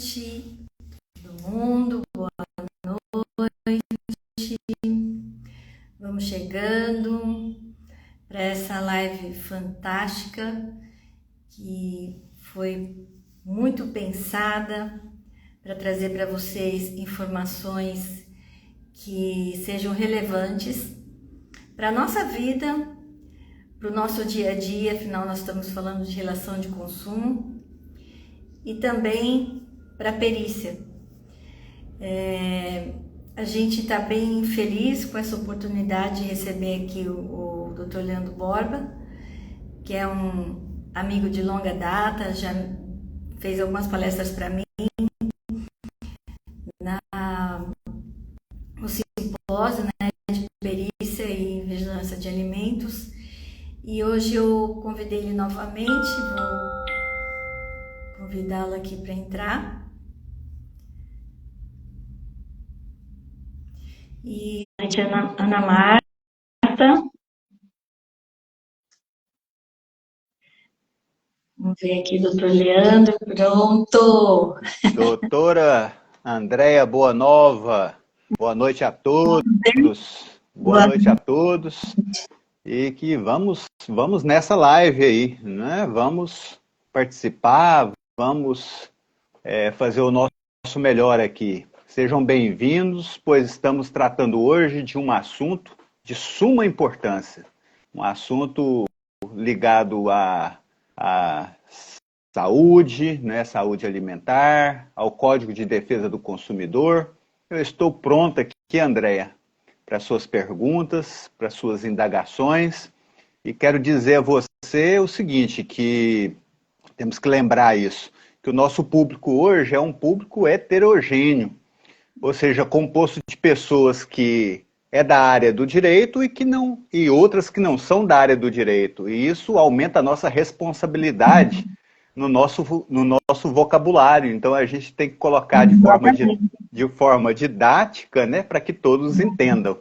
noite, todo mundo, boa noite. Vamos chegando para essa live fantástica que foi muito pensada para trazer para vocês informações que sejam relevantes para a nossa vida, para o nosso dia a dia. Afinal, nós estamos falando de relação de consumo e também para a perícia. A gente está bem feliz com essa oportunidade de receber aqui o Dr. Leandro Borba, que é um amigo de longa data, já fez algumas palestras para mim no simpósio, né, de perícia e vigilância de alimentos. E hoje eu convidei ele novamente, vou convidá-lo aqui para entrar. E Ana Marta. Vamos ver aqui, doutor Leandro, pronto. Doutora Andréia Boa Nova, boa noite a todos. Boa noite a todos. E que vamos nessa live aí, né? Vamos participar, vamos fazer o nosso melhor aqui. Sejam bem-vindos, pois estamos tratando hoje de um assunto de suma importância. Um assunto ligado à saúde, né? Saúde alimentar, ao Código de Defesa do Consumidor. Eu estou pronta aqui, Andréia, para suas perguntas, para suas indagações. E quero dizer a você o seguinte, que temos que lembrar isso, que o nosso público hoje é um público heterogêneo. Ou seja, composto de pessoas que é da área do direito e outras que não são da área do direito. E isso aumenta a nossa responsabilidade no nosso vocabulário. Então a gente tem que colocar de forma didática, né, para que todos entendam.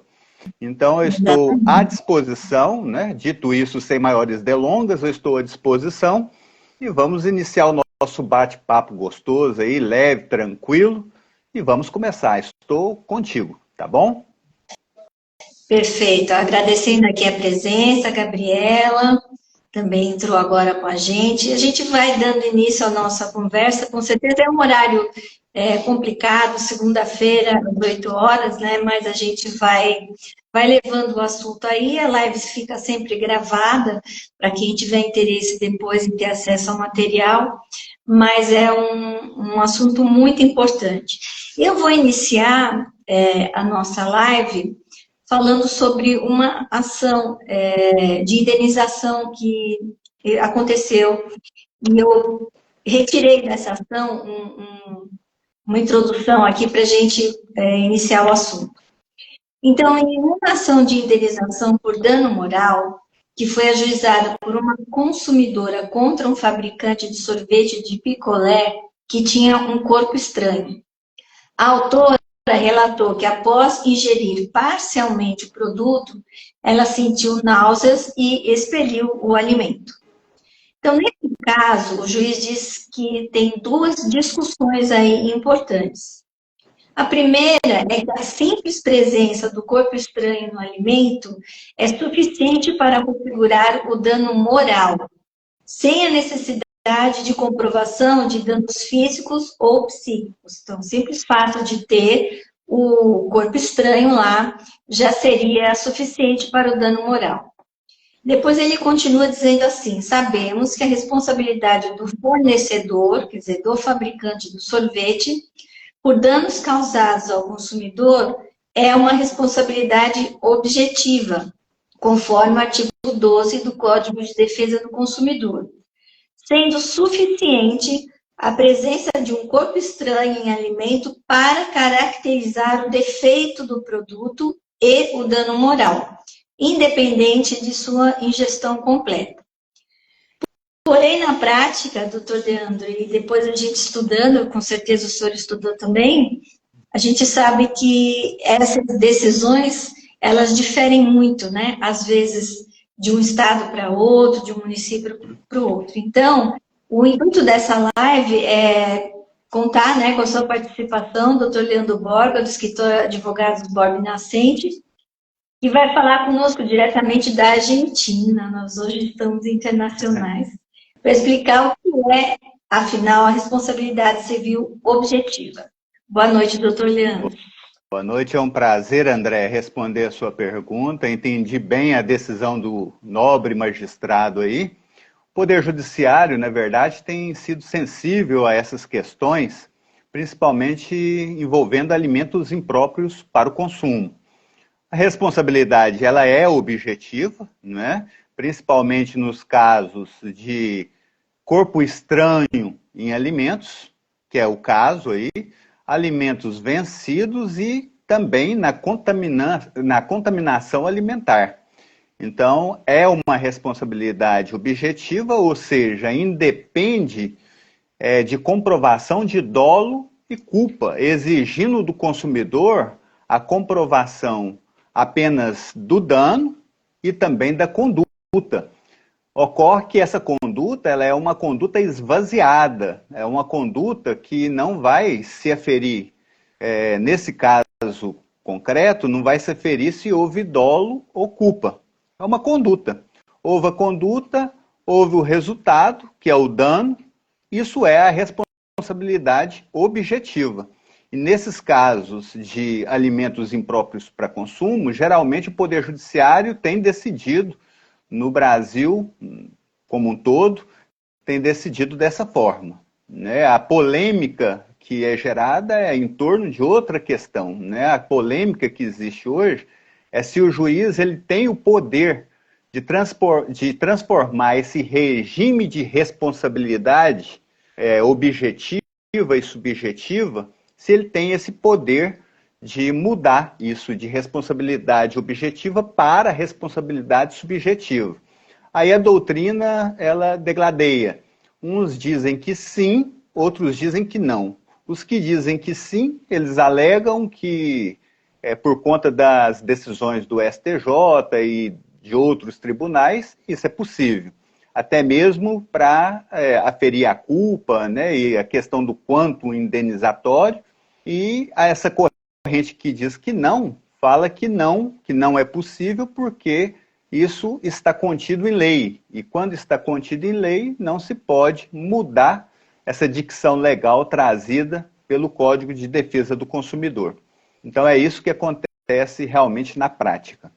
Então eu estou à disposição, né, dito isso sem maiores delongas, eu estou à disposição e vamos iniciar o nosso bate-papo gostoso aí, leve, tranquilo. E vamos começar. Estou contigo, tá bom? Perfeito. Agradecendo aqui a presença, a Gabriela também entrou agora com a gente. A gente vai dando início à nossa conversa. Com certeza é um horário complicado, segunda-feira, às 8 horas, né? Mas a gente vai levando o assunto aí. A live fica sempre gravada para quem tiver interesse depois em ter acesso ao material. Mas é um assunto muito importante. Eu vou iniciar a nossa live falando sobre uma ação de indenização que aconteceu, e eu retirei dessa ação uma introdução aqui para a gente iniciar o assunto. Então, em uma ação de indenização por dano moral, que foi ajuizada por uma consumidora contra um fabricante de sorvete de picolé que tinha um corpo estranho. A autora relatou que após ingerir parcialmente o produto, ela sentiu náuseas e expeliu o alimento. Então, nesse caso, o juiz diz que tem duas discussões aí importantes. A primeira é que a simples presença do corpo estranho no alimento é suficiente para configurar o dano moral, sem a necessidade de comprovação de danos físicos ou psíquicos. Então, o simples fato de ter o corpo estranho lá já seria suficiente para o dano moral. Depois ele continua dizendo assim: sabemos que a responsabilidade do fornecedor, quer dizer, do fabricante do sorvete, por danos causados ao consumidor, é uma responsabilidade objetiva, conforme o artigo 12 do Código de Defesa do Consumidor, sendo suficiente a presença de um corpo estranho em alimento para caracterizar o defeito do produto e o dano moral, independente de sua ingestão completa. Porém, na prática, doutor Leandro, e depois a gente estudando, com certeza o senhor estudou também, a gente sabe que essas decisões, elas diferem muito, né? Às vezes, de um estado para outro, de um município para o outro. Então, o intuito dessa live é contar, né, com a sua participação, doutor Leandro Borba, do escritório Advogados Borba e Nascente, que vai falar conosco diretamente da Argentina. Nós hoje estamos internacionais, para explicar o que é, afinal, a responsabilidade civil objetiva. Boa noite, doutor Leandro. Boa noite, é um prazer, André, responder a sua pergunta. Entendi bem a decisão do nobre magistrado aí. O Poder Judiciário, na verdade, tem sido sensível a essas questões, principalmente envolvendo alimentos impróprios para o consumo. A responsabilidade ela é objetiva, né? Principalmente nos casos de corpo estranho em alimentos, que é o caso aí, alimentos vencidos e também na contaminação alimentar. Então, é uma responsabilidade objetiva, ou seja, independe de comprovação de dolo e culpa, exigindo do consumidor a comprovação apenas do dano e também da conduta. Ocorre que essa conduta ela é uma conduta esvaziada, é uma conduta que não vai se aferir, nesse caso concreto, não vai se aferir se houve dolo ou culpa. É uma conduta. Houve a conduta, houve o resultado, que é o dano, isso é a responsabilidade objetiva. E nesses casos de alimentos impróprios para consumo, geralmente o Poder Judiciário tem decidido, no Brasil como um todo, tem decidido dessa forma, né? A polêmica que é gerada é em torno de outra questão, né? A polêmica que existe hoje é se o juiz ele tem o poder de transformar esse regime de responsabilidade objetiva e subjetiva, se ele tem esse poder de mudar isso de responsabilidade objetiva para responsabilidade subjetiva. Aí a doutrina, ela degladeia. Uns dizem que sim, outros dizem que não. Os que dizem que sim, eles alegam que, por conta das decisões do STJ e de outros tribunais, isso é possível. Até mesmo para aferir a culpa, né, e a questão do quanto indenizatório, e essa corrente que diz que não, fala que não é possível porque isso está contido em lei. E quando está contido em lei, não se pode mudar essa dicção legal trazida pelo Código de Defesa do Consumidor. Então é isso que acontece realmente na prática.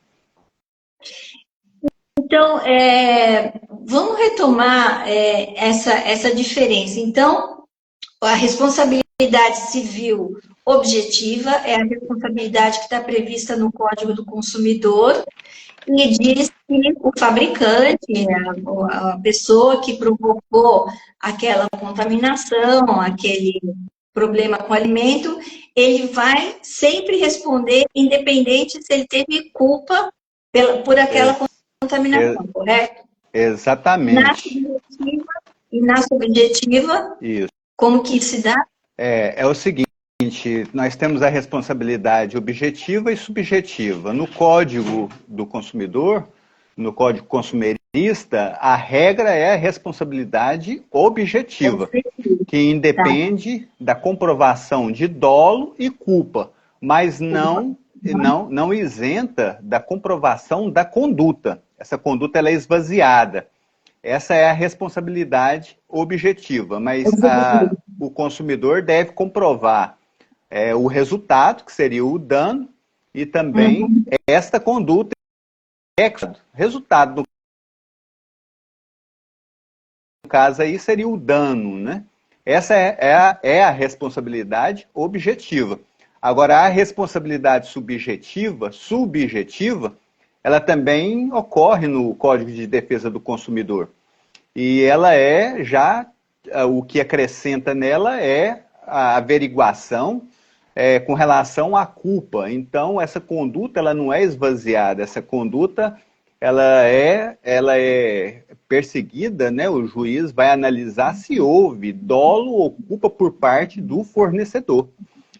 Então, vamos retomar essa diferença. Então, a responsabilidade civil objetiva é a responsabilidade que está prevista no Código do Consumidor e diz que o fabricante, a pessoa que provocou aquela contaminação, aquele problema com o alimento, ele vai sempre responder, independente se ele teve culpa por aquela contaminação, correto? Exatamente. Na subjetiva e na subjetiva, isso. Como que se dá? É o seguinte, nós temos a responsabilidade objetiva e subjetiva. No Código do Consumidor, no Código Consumerista, a regra é a responsabilidade objetiva, que independe da comprovação de dolo e culpa, mas não isenta da comprovação da conduta. Essa conduta ela é esvaziada. Essa é a responsabilidade objetiva, mas o consumidor deve comprovar o resultado, que seria o dano, e também esta conduta. Resultado, no caso aí, seria o dano, né? Essa é a responsabilidade objetiva. Agora, a responsabilidade subjetiva, ela também ocorre no Código de Defesa do Consumidor. E ela o que acrescenta nela é a averiguação com relação à culpa. Então, essa conduta ela não é esvaziada, essa conduta ela é perseguida, né? O juiz vai analisar se houve dolo ou culpa por parte do fornecedor.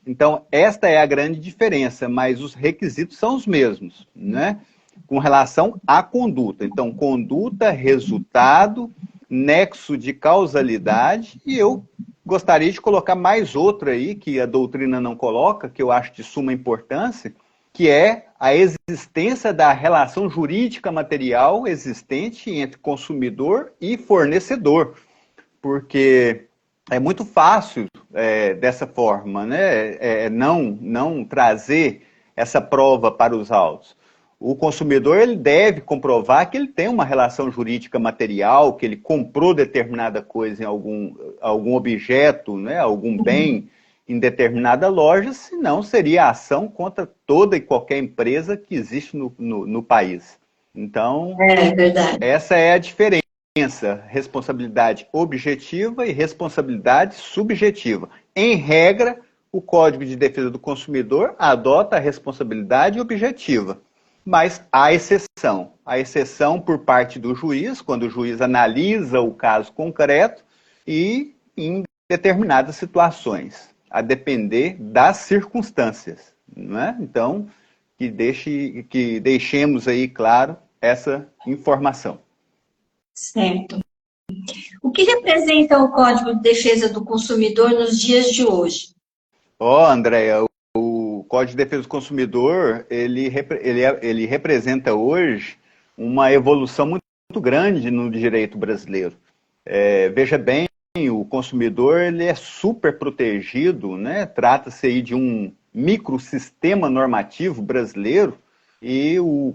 Então, esta é a grande diferença, mas os requisitos são os mesmos, né? Com relação à conduta. Então, conduta, resultado, nexo de causalidade, e eu gostaria de colocar mais outra aí, que a doutrina não coloca, que eu acho de suma importância, que é a existência da relação jurídica material existente entre consumidor e fornecedor. Porque é muito fácil dessa forma, né? Não trazer essa prova para os autos. O consumidor ele deve comprovar que ele tem uma relação jurídica material, que ele comprou determinada coisa em algum objeto, né? Algum bem em determinada loja, senão seria ação contra toda e qualquer empresa que existe no país. Então, É verdade. essa é a diferença. Responsabilidade objetiva e responsabilidade subjetiva. Em regra, o Código de Defesa do Consumidor adota a responsabilidade objetiva, mas há exceção. A exceção por parte do juiz, quando o juiz analisa o caso concreto e em determinadas situações, a depender das circunstâncias. Não é? Então, que deixemos aí claro essa informação. Certo. O que representa o Código de Defesa do Consumidor nos dias de hoje? Andréia, o Código de Defesa do Consumidor, ele representa hoje uma evolução muito grande no direito brasileiro. Veja bem, o consumidor ele é super protegido, né? Trata-se aí de um microsistema normativo brasileiro e o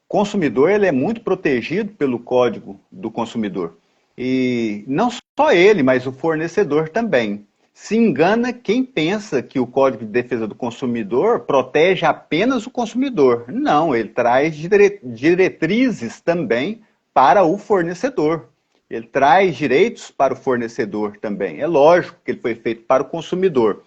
consumidor ele é muito protegido pelo Código do Consumidor. E não só ele, mas o fornecedor também. Se engana quem pensa que o Código de Defesa do Consumidor protege apenas o consumidor. Não, ele traz diretrizes também para o fornecedor. Ele traz direitos para o fornecedor também. É lógico que ele foi feito para o consumidor.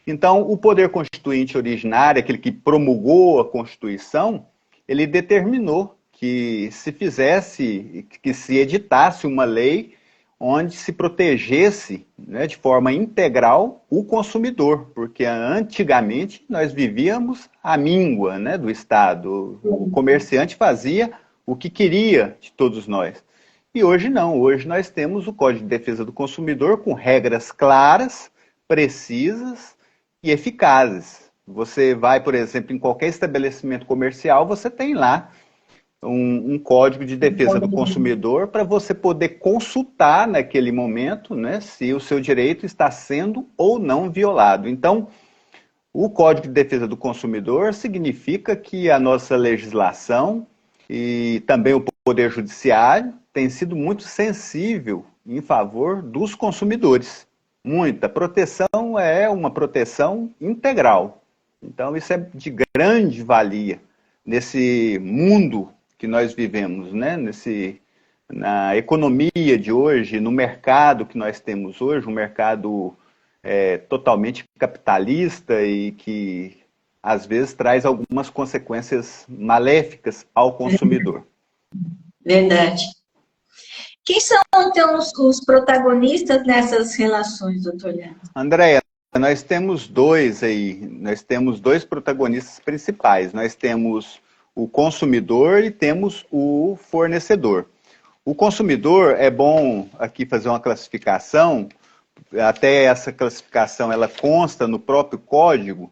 Então, o poder constituinte originário, aquele que promulgou a Constituição, ele determinou que se editasse uma lei onde se protegesse, né, de forma integral o consumidor, porque antigamente nós vivíamos à míngua, né, do Estado. O comerciante fazia o que queria de todos nós. E hoje não, hoje nós temos o Código de Defesa do Consumidor com regras claras, precisas e eficazes. Você vai, por exemplo, em qualquer estabelecimento comercial, você tem lá um Código de Defesa do Consumidor para você poder consultar naquele momento, né, se o seu direito está sendo ou não violado. Então, o Código de Defesa do Consumidor significa que a nossa legislação e também o Poder Judiciário tem sido muito sensível em favor dos consumidores. Muita proteção é uma proteção integral. Então, isso é de grande valia nesse mundo que nós vivemos, né? Na economia de hoje, no mercado que nós temos hoje, um mercado totalmente capitalista e que, às vezes, traz algumas consequências maléficas ao consumidor. Verdade. Quem são, então, os protagonistas nessas relações, doutor Leandro? Andréia, nós temos dois protagonistas principais. Nós temos o consumidor e temos o fornecedor. O consumidor, é bom aqui fazer uma classificação, até essa classificação ela consta no próprio código.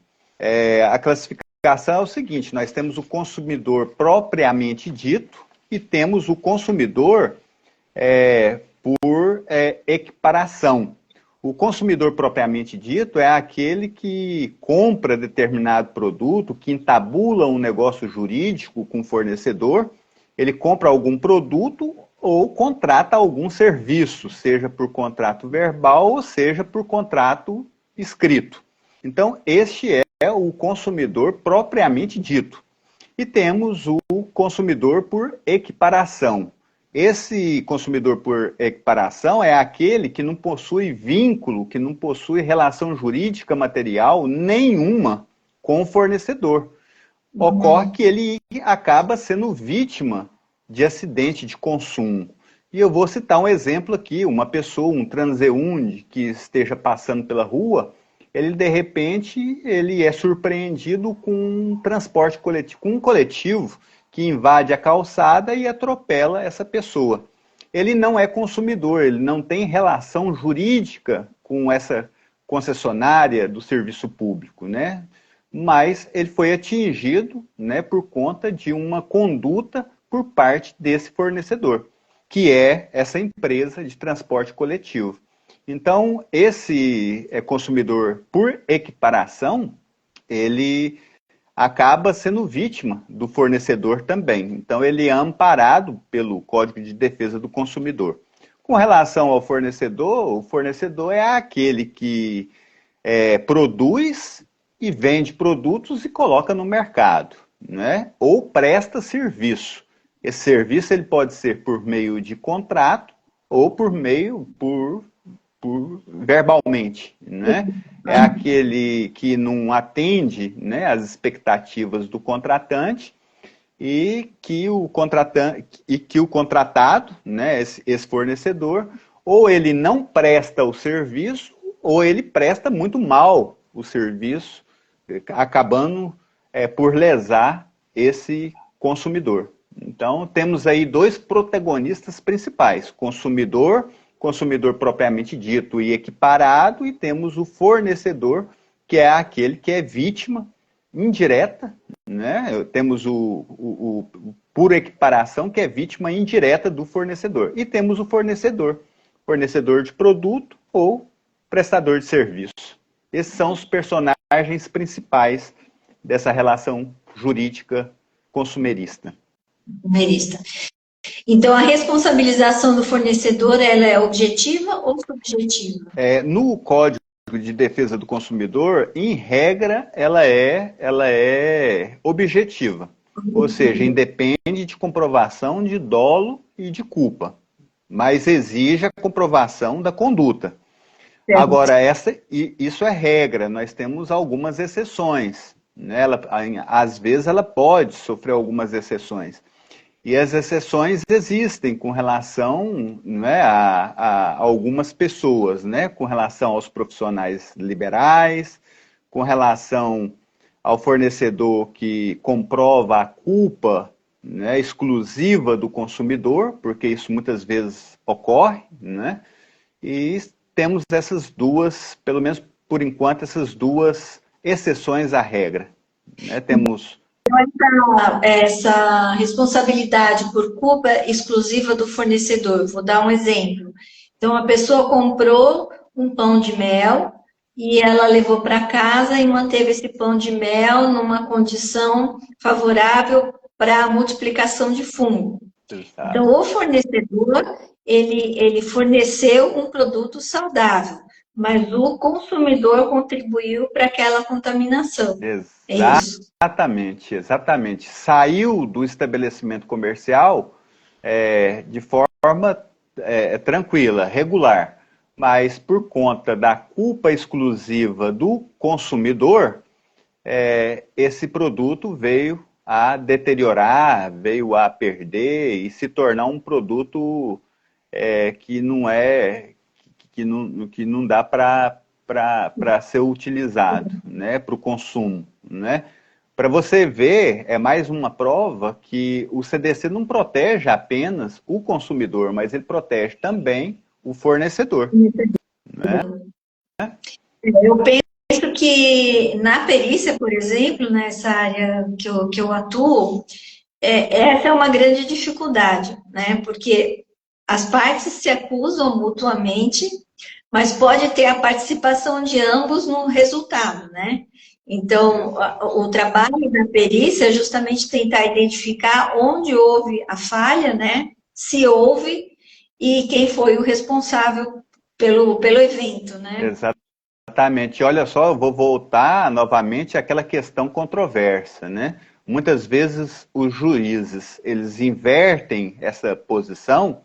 A classificação é o seguinte: nós temos o consumidor propriamente dito e temos o consumidor por equiparação. O consumidor propriamente dito é aquele que compra determinado produto, que entabula um negócio jurídico com o fornecedor, ele compra algum produto ou contrata algum serviço, seja por contrato verbal ou seja por contrato escrito. Então, este é o consumidor propriamente dito. E temos o consumidor por equiparação. Esse consumidor por equiparação é aquele que não possui vínculo, que não possui relação jurídica material nenhuma com o fornecedor. Ocorre que ele acaba sendo vítima de acidente de consumo. E eu vou citar um exemplo aqui: uma pessoa, um transeunte que esteja passando pela rua, ele de repente ele é surpreendido com um transporte coletivo, com um coletivo que invade a calçada e atropela essa pessoa. Ele não é consumidor, ele não tem relação jurídica com essa concessionária do serviço público, né? Mas ele foi atingido, né, por conta de uma conduta por parte desse fornecedor, que é essa empresa de transporte coletivo. Então, esse consumidor, por equiparação, ele acaba sendo vítima do fornecedor também. Então, ele é amparado pelo Código de Defesa do Consumidor. Com relação ao fornecedor, o fornecedor é aquele que produz e vende produtos e coloca no mercado, né? Ou presta serviço. Esse serviço ele pode ser por meio de contrato ou por verbalmente, né? É aquele que não atende, né, às expectativas do contratante e que o contratado, né, esse fornecedor, ou ele não presta o serviço ou ele presta muito mal o serviço, acabando por lesar esse consumidor. Então, temos aí dois protagonistas principais, consumidor propriamente dito e equiparado, e temos o fornecedor, que é aquele que é vítima indireta, né? Temos o por equiparação, que é vítima indireta do fornecedor. E temos o fornecedor de produto ou prestador de serviço. Esses são os personagens principais dessa relação jurídica consumerista. Então, a responsabilização do fornecedor, ela é objetiva ou subjetiva? No Código de Defesa do Consumidor, em regra, ela é objetiva. Ou seja, independe de comprovação de dolo e de culpa, mas exige a comprovação da conduta. Certo. Agora, isso é regra, nós temos algumas exceções, né? Às vezes ela pode sofrer algumas exceções. E as exceções existem com relação, né, a algumas pessoas, né, com relação aos profissionais liberais, com relação ao fornecedor que comprova a culpa, né, exclusiva do consumidor, porque isso muitas vezes ocorre, né, e temos essas duas, pelo menos por enquanto, essas duas exceções à regra, né, temos... Essa responsabilidade por culpa exclusiva do fornecedor. Vou dar um exemplo. Então, a pessoa comprou um pão de mel e ela levou para casa e manteve esse pão de mel numa condição favorável para a multiplicação de fungo. Exato. Então, o fornecedor, ele forneceu um produto saudável, mas o consumidor contribuiu para aquela contaminação. Exatamente, exatamente. Saiu do estabelecimento comercial de forma tranquila, regular, mas por conta da culpa exclusiva do consumidor, esse produto veio a deteriorar, veio a perder e se tornar um produto que não dá para ser utilizado, né, para o consumo, né? Para você ver, é mais uma prova que o CDC não protege apenas o consumidor, mas ele protege também o fornecedor. Né? Eu penso que na perícia, por exemplo, nessa área que eu atuo, essa é uma grande dificuldade, né? Porque as partes se acusam mutuamente, mas pode ter a participação de ambos no resultado, né? Então, o trabalho da perícia é justamente tentar identificar onde houve a falha, né? Se houve e quem foi o responsável pelo evento, né? Exatamente. Olha só, eu vou voltar novamente àquela questão controversa, né? Muitas vezes os juízes, eles invertem essa posição,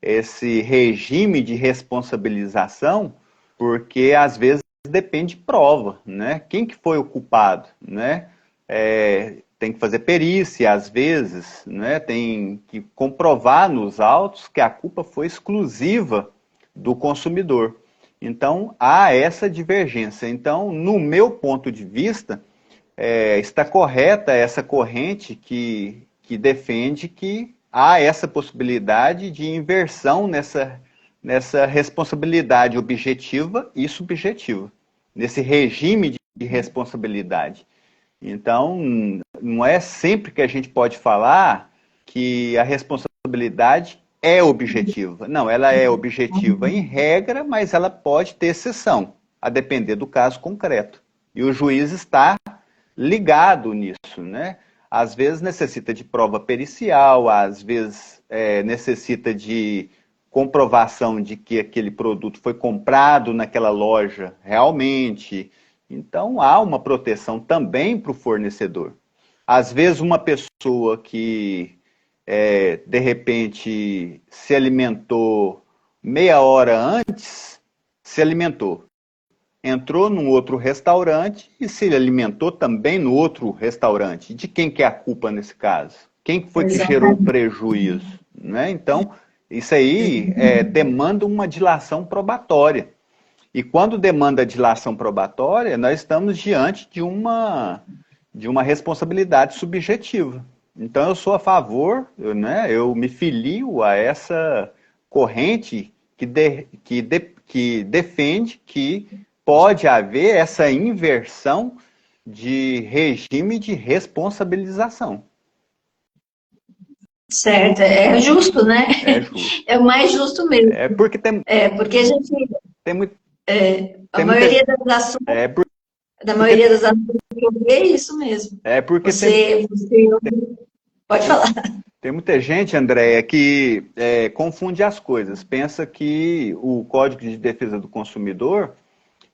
esse regime de responsabilização, porque às vezes depende de prova, né? Quem que foi o culpado, né? Tem que fazer perícia às vezes, né? Tem que comprovar nos autos que a culpa foi exclusiva do consumidor. Então, há essa divergência. Então, no meu ponto de vista, está correta essa corrente que defende que há essa possibilidade de inversão nessa responsabilidade objetiva e subjetiva, nesse regime de responsabilidade. Então, não é sempre que a gente pode falar que a responsabilidade é objetiva. Não, ela é objetiva em regra, mas ela pode ter exceção, a depender do caso concreto. E o juiz está ligado nisso, né? Às vezes necessita de prova pericial, às vezes necessita de comprovação de que aquele produto foi comprado naquela loja realmente. Então há uma proteção também para o fornecedor. Às vezes uma pessoa que de repente se alimentou meia hora antes, se alimentou, entrou num outro restaurante e se alimentou também no outro restaurante. De quem que é a culpa nesse caso? Quem foi que gerou o prejuízo? Né? Então, isso aí demanda uma dilação probatória. E quando demanda dilação probatória, nós estamos diante de uma responsabilidade subjetiva. Então, eu sou a favor, eu me filio a essa corrente que defende que pode haver essa inversão de regime de responsabilização. Certo, é justo, né? É justo. É o mais justo mesmo. Porque porque a gente... Tem muito, a maioria das ações... Da maioria das ações que eu vi é isso mesmo. Porque pode falar. Tem muita gente, Andréia, que confunde as coisas. Pensa que o Código de Defesa do Consumidor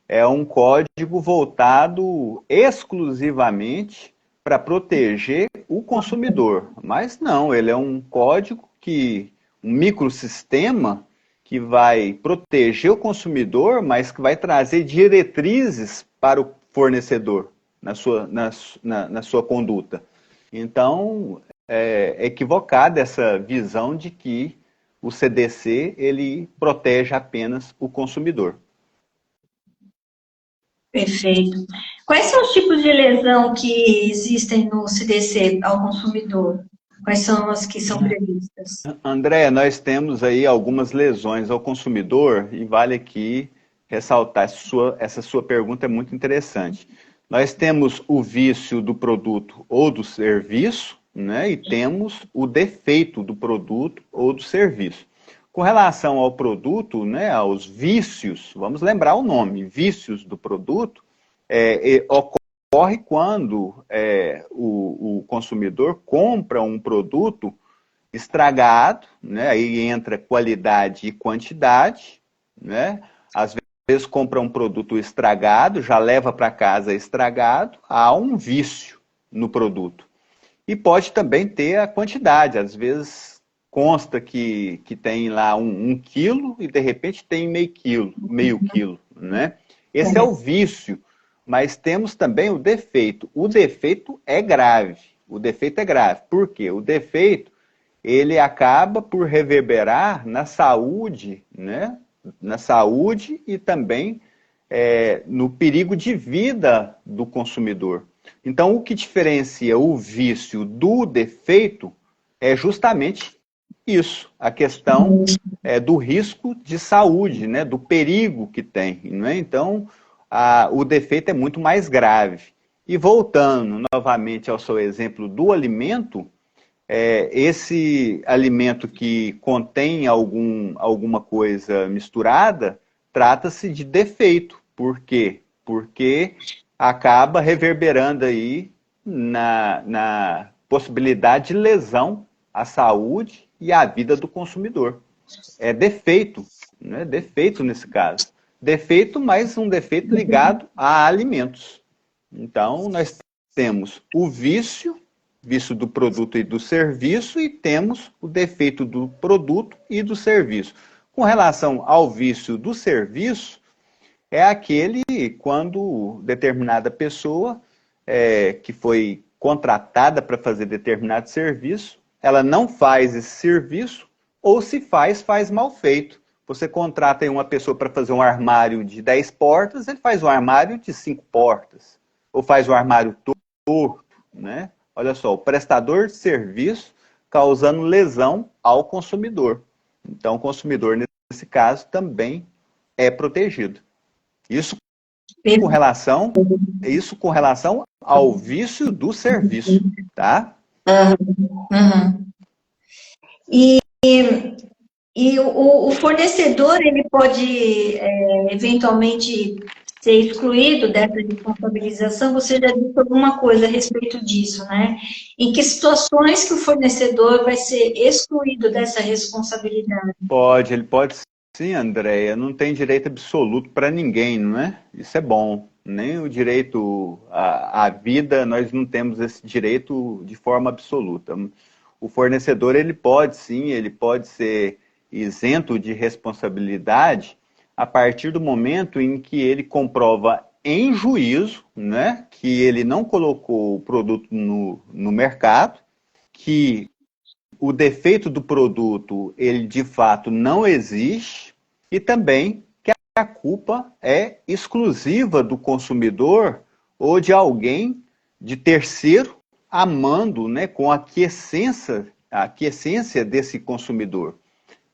é um código voltado exclusivamente para proteger o consumidor. Mas não, ele é um código um microsistema que vai proteger o consumidor, mas que vai trazer diretrizes para o fornecedor na sua conduta. Então, é equivocada essa visão de que o CDC ele protege apenas o consumidor. Perfeito. Quais são os tipos de lesão que existem no CDC ao consumidor? Quais são as que são previstas? André, nós temos aí algumas lesões ao consumidor e vale aqui ressaltar, essa sua pergunta é muito interessante. Nós temos o vício do produto ou do serviço, né, e temos o defeito do produto ou do serviço. Com relação ao produto, né, aos vícios, vamos lembrar o nome, vícios do produto, ocorre quando o consumidor compra um produto estragado, né, aí entra qualidade e quantidade, né, às vezes compra um produto estragado, já leva para casa estragado, há um vício no produto. E pode também ter a quantidade, às vezes consta que tem lá um quilo e de repente tem meio quilo, né? Esse é o vício, mas temos também o defeito. O defeito é grave, Por quê? O defeito, ele acaba por reverberar na saúde, né? Na saúde e também no perigo de vida do consumidor. Então, o que diferencia o vício do defeito é justamente isso, a questão do risco de saúde, né, do perigo que tem. Né? Então, o defeito é muito mais grave. E voltando novamente ao seu exemplo do alimento, esse alimento que contém alguma coisa misturada, trata-se de defeito. Por quê? Porque acaba reverberando aí na possibilidade de lesão à saúde e à vida do consumidor. É defeito, né? Defeito nesse caso. Defeito, mas um defeito ligado a alimentos. Então, nós temos o vício do produto e do serviço, e temos o defeito do produto e do serviço. Com relação ao vício do serviço, é aquele quando determinada pessoa que foi contratada para fazer determinado serviço, ela não faz esse serviço, ou se faz mal feito. Você contrata uma pessoa para fazer um armário de 10 portas, ele faz um armário de 5 portas. Ou faz um armário torto, né? Olha só, o prestador de serviço causando lesão ao consumidor. Então, o consumidor, nesse caso, também é protegido. Isso com relação ao vício do serviço, tá? Uhum. E, e o fornecedor, ele pode, eventualmente, ser excluído dessa responsabilização? Você já disse alguma coisa a respeito disso, né? Em que situações que o fornecedor vai ser excluído dessa responsabilidade? Ele pode sim, Andréia. Não tem direito absoluto para ninguém, não é? Isso é bom. Nem o direito à vida, nós não temos esse direito de forma absoluta. O fornecedor, ele pode sim, ele pode ser isento de responsabilidade a partir do momento em que ele comprova em juízo, né, que ele não colocou o produto no mercado, que o defeito do produto, ele de fato não existe, e também que a culpa é exclusiva do consumidor ou de alguém, de terceiro, amando, né, com a aquiescência desse consumidor.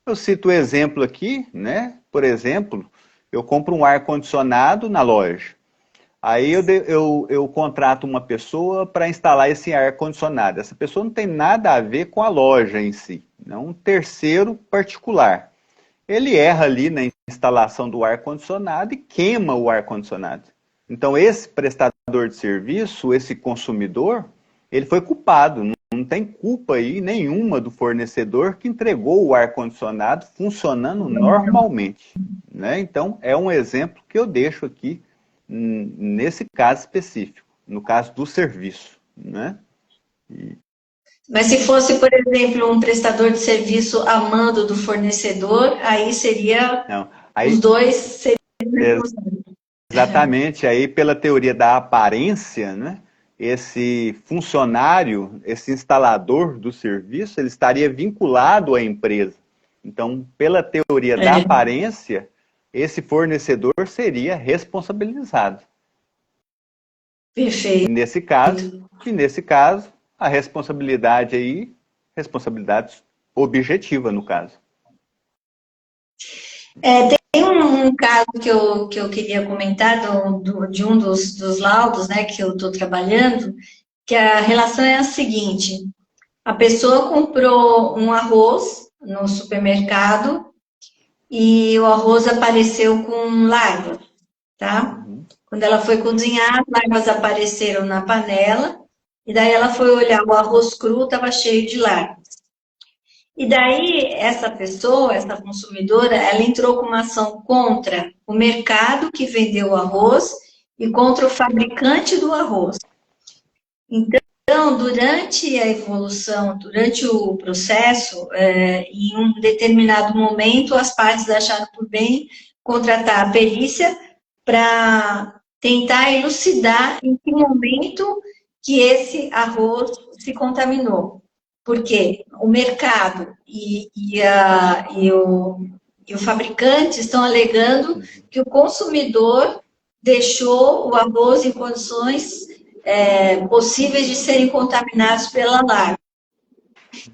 Eu cito o exemplo aqui, né? Por exemplo, eu compro um ar-condicionado na loja. Aí eu contrato uma pessoa para instalar esse ar-condicionado. Essa pessoa não tem nada a ver com a loja em si, é um terceiro particular. Ele erra ali na instalação do ar-condicionado e queima o ar-condicionado. Então esse prestador de serviço, esse consumidor, ele foi culpado. Não tem culpa aí nenhuma do fornecedor que entregou o ar-condicionado funcionando normalmente, né? Então é um exemplo que eu deixo aqui nesse caso específico, no caso do serviço, né? Mas se fosse, por exemplo, um prestador de serviço a mando do fornecedor, aí seria, Não, os aí, dois seriam responsáveis. exatamente, aí pela teoria da aparência, né? Esse funcionário, esse instalador do serviço, ele estaria vinculado à empresa. Então, pela teoria da aparência, esse fornecedor seria responsabilizado. Perfeito. E nesse caso, a responsabilidade aí, responsabilidade objetiva, no caso. Tem um caso que eu queria comentar de um dos laudos, né, que eu estou trabalhando, que a relação é a seguinte: a pessoa comprou um arroz no supermercado e o arroz apareceu com larvas, tá? Quando ela foi cozinhar, as larvas apareceram na panela, e daí ela foi olhar o arroz cru, estava cheio de larvas. E daí, essa pessoa, essa consumidora, ela entrou com uma ação contra o mercado que vendeu o arroz e contra o fabricante do arroz. Então, durante a evolução, durante o processo, em um determinado momento, as partes acharam por bem contratar a perícia para tentar elucidar em que momento que esse arroz se contaminou. Porque o mercado e o fabricante estão alegando que o consumidor deixou o arroz em condições possíveis de serem contaminados pela larva.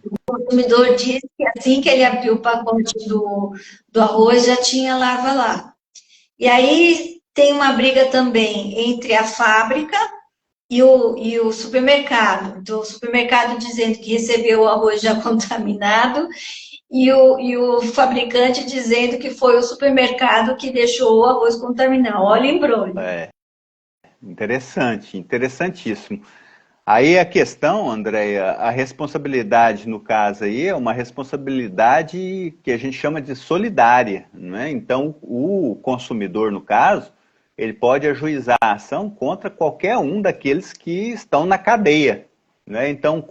O consumidor disse que assim que ele abriu o pacote do arroz, já tinha larva lá. E aí tem uma briga também entre a fábrica e o supermercado. Então, o supermercado dizendo que recebeu o arroz já contaminado e o fabricante dizendo que foi o supermercado que deixou o arroz contaminado. Olha o embrulho. Interessante, interessantíssimo. Aí a questão, Andréia, a responsabilidade no caso aí é uma responsabilidade que a gente chama de solidária, né? Então, o consumidor, no caso, ele pode ajuizar a ação contra qualquer um daqueles que estão na cadeia, né? Então,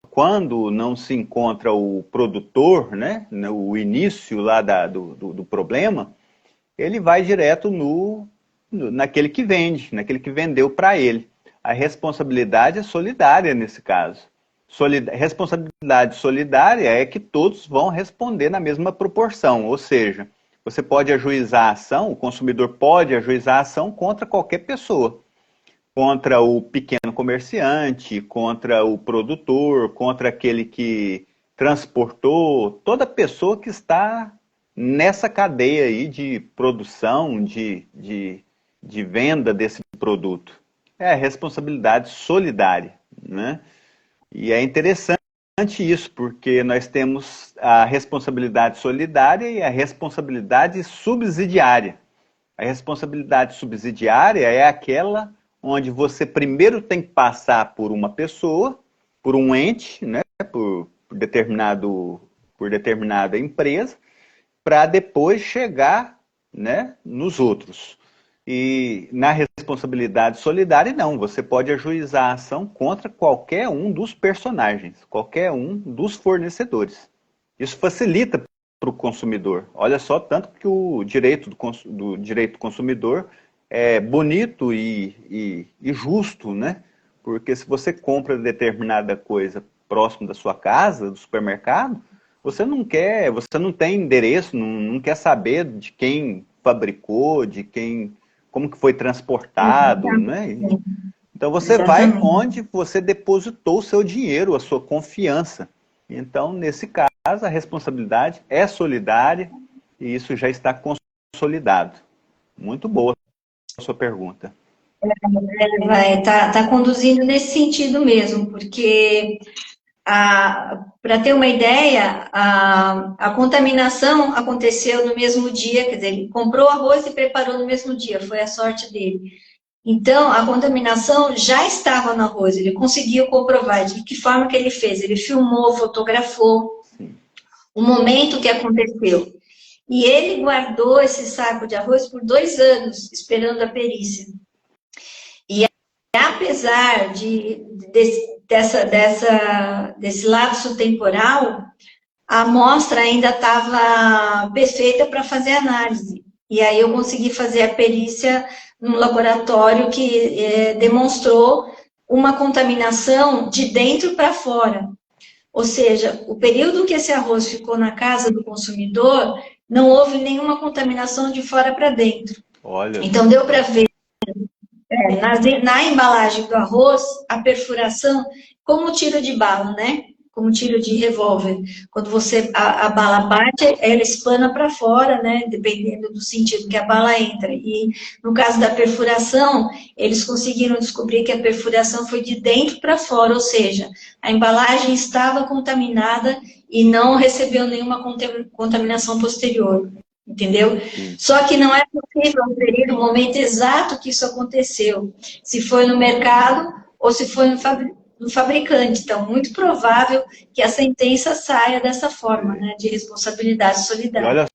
quando não se encontra o produtor, né, o início lá do problema, ele vai direto naquele que vende, naquele que vendeu para ele. A responsabilidade é solidária nesse caso. Responsabilidade solidária é que todos vão responder na mesma proporção, ou seja, você pode ajuizar a ação, o consumidor pode ajuizar a ação contra qualquer pessoa. Contra o pequeno comerciante, contra o produtor, contra aquele que transportou, toda pessoa que está nessa cadeia aí de produção, de venda desse produto. É a responsabilidade solidária, né? E é interessante isso, porque nós temos a responsabilidade solidária e a responsabilidade subsidiária. A responsabilidade subsidiária é aquela onde você primeiro tem que passar por uma pessoa, por um ente, né, por determinada empresa, para depois chegar, né, nos outros. E na responsabilidade solidária, não. Você pode ajuizar a ação contra qualquer um dos personagens, qualquer um dos fornecedores. Isso facilita para o consumidor. Olha só, tanto que o direito do direito do consumidor é bonito e justo, né? Porque se você compra determinada coisa próximo da sua casa, do supermercado, você não tem endereço, não quer saber de quem fabricou, de quem, como que foi transportado, né? Então você vai Exatamente. onde você depositou o seu dinheiro, a sua confiança. Então, nesse caso, a responsabilidade é solidária e isso já está consolidado. Muito boa a sua pergunta. Vai tá conduzindo nesse sentido mesmo, porque para ter uma ideia, a contaminação aconteceu no mesmo dia, quer dizer, ele comprou arroz e preparou no mesmo dia, foi a sorte dele. Então, a contaminação já estava no arroz, ele conseguiu comprovar de que forma que ele fez. Ele filmou, fotografou o momento que aconteceu. E ele guardou esse saco de arroz por 2 anos, esperando a perícia. E apesar desse lapso temporal, a amostra ainda estava perfeita para fazer análise. E aí eu consegui fazer a perícia num laboratório que demonstrou uma contaminação de dentro para fora. Ou seja, o período que esse arroz ficou na casa do consumidor, não houve nenhuma contaminação de fora para dentro. Olha Então, deu para só. ver na embalagem do arroz, a perfuração, como tiro de bala, né? Como tiro de revólver. Quando a bala bate, ela espana para fora, né? Dependendo do sentido que a bala entra. E no caso da perfuração, eles conseguiram descobrir que a perfuração foi de dentro para fora, ou seja, a embalagem estava contaminada e não recebeu nenhuma contaminação posterior. Entendeu? Sim. Só que não é possível aferir o momento exato que isso aconteceu, se foi no mercado ou se foi no fabricante. Então, muito provável que a sentença saia dessa forma, né, de responsabilidade E solidária. olha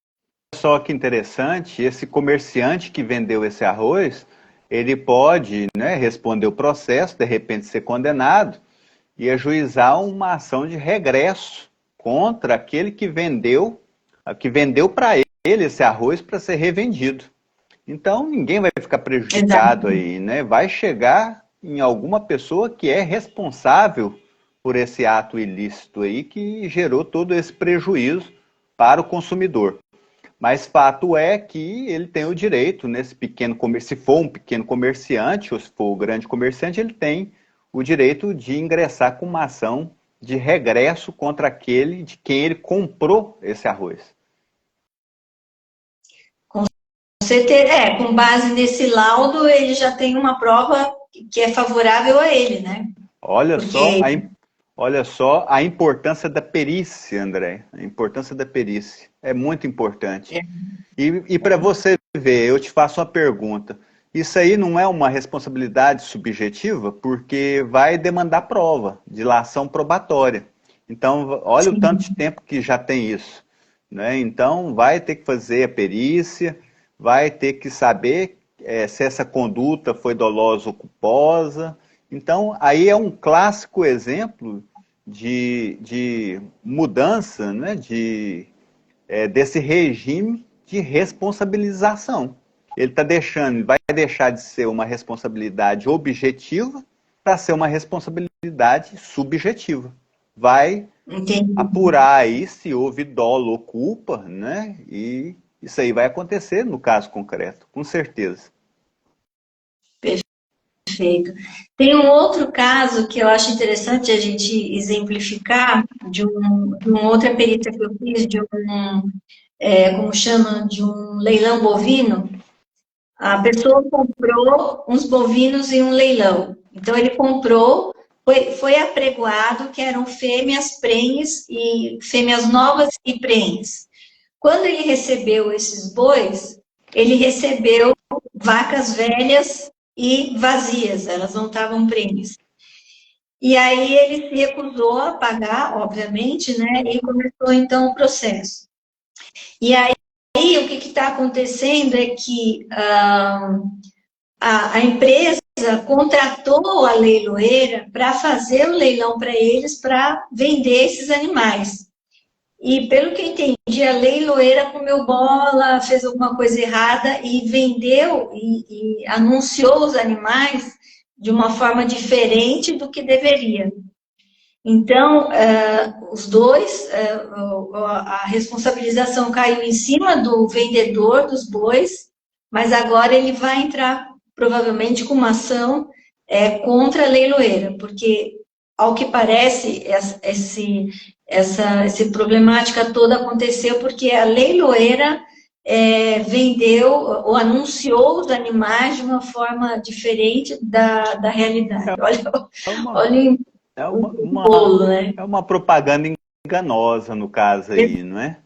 só que interessante, esse comerciante que vendeu esse arroz, ele pode, né, responder o processo, de repente ser condenado e ajuizar uma ação de regresso contra aquele que vendeu para ele esse arroz para ser revendido. Então ninguém vai ficar prejudicado Exato. aí, né? Vai chegar em alguma pessoa que é responsável por esse ato ilícito aí que gerou todo esse prejuízo para o consumidor. Mas fato é que ele tem o direito, nesse pequeno comércio, se for um pequeno comerciante ou se for um grande comerciante, ele tem o direito de ingressar com uma ação de regresso contra aquele de quem ele comprou esse arroz. Com certeza, com base nesse laudo, ele já tem uma prova que é favorável a ele, né? Olha só, Porque olha só a importância da perícia, André. A importância da perícia é muito importante. E para você ver, eu te faço uma pergunta. Isso aí não é uma responsabilidade subjetiva, porque vai demandar prova, dilação probatória. Então, olha o tanto de tempo que já tem isso, né? Então, vai ter que fazer a perícia, vai ter que saber se essa conduta foi dolosa ou culposa. Então, aí é um clássico exemplo de mudança, né? Desse regime de responsabilização. Ele vai deixar de ser uma responsabilidade objetiva para ser uma responsabilidade subjetiva. Vai entendi. apurar aí se houve dolo ou culpa, né? E isso aí vai acontecer no caso concreto, com certeza. Perfeito. Tem um outro caso que eu acho interessante a gente exemplificar de uma outra perícia que eu fiz, como chama, de um leilão bovino. A pessoa comprou uns bovinos em um leilão. Então, ele comprou, foi apregoado que eram fêmeas prenhes e fêmeas novas e prenhes. Quando ele recebeu esses bois, ele recebeu vacas velhas e vazias, elas não estavam prenhes. E aí ele se recusou a pagar, obviamente, né? E começou então o processo. E aí o que está acontecendo é que a empresa contratou a leiloeira para fazer o leilão para eles, para vender esses animais. E, pelo que eu entendi, a leiloeira comeu bola, fez alguma coisa errada e vendeu e anunciou os animais de uma forma diferente do que deveria. Então, os dois, a responsabilização caiu em cima do vendedor dos bois, mas agora ele vai entrar provavelmente com uma ação contra a leiloeira, porque, ao que parece, essa problemática toda aconteceu porque a leiloeira vendeu ou anunciou os animais de uma forma diferente da realidade. Olha bolo, né? É uma propaganda enganosa no caso aí, não é?